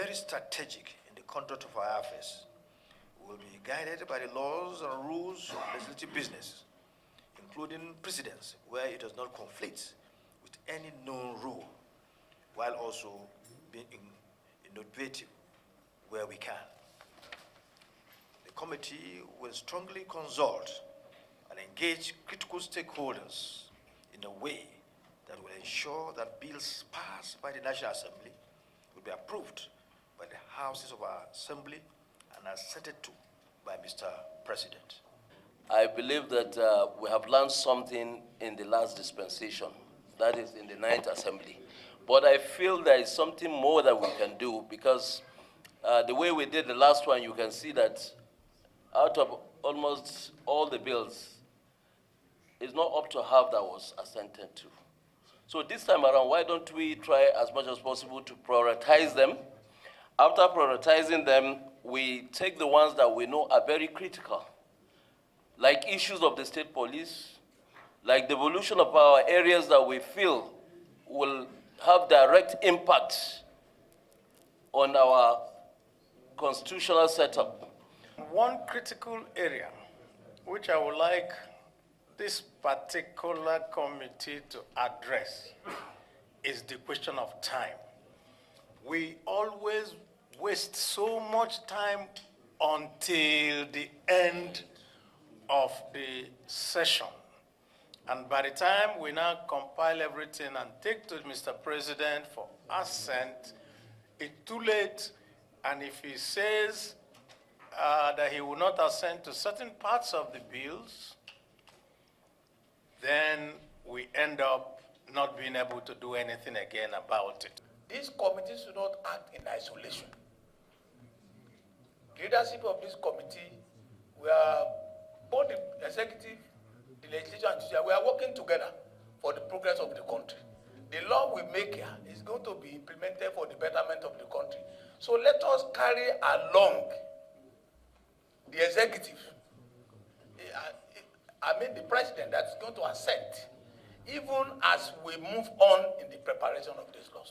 very strategic in the conduct of our affairs. We will be guided by the laws and rules of legislative business, including precedents where it does not conflict with any known rule, while also being innovative where we can. The committee will strongly consult and engage critical stakeholders in a way that will ensure that bills passed by the National Assembly will be approved by the houses of our Assembly and assented to by Mr. President. I believe that we have learned something in the last dispensation, that is in the 9th Assembly. But I feel there is something more that we can do, because the way we did the last one, you can see that out of almost all the bills, it's not up to half that was assented to. So this time around, why don't we try as much as possible to prioritize them? After prioritizing them, we take the ones that we know are very critical, like issues of the state police, like the evolution of our areas that we feel will have direct impact on our constitutional setup. One critical area which I would like this particular committee to address is the question of time. We always waste so much time until the end of the session. And by the time we now compile everything and take to Mr. President for assent, it's too late. And if he says that he will not assent to certain parts of the bills, then we end up not being able to do anything again about it. This committee should not act in isolation. The leadership of this committee, we are both the executive, the legislature, and judiciary, we are working together for the progress of the country. The law we make here is going to be implemented for the betterment of the country. So let us carry along the executive, the president that's going to assent, even as we move on in the preparation of this law.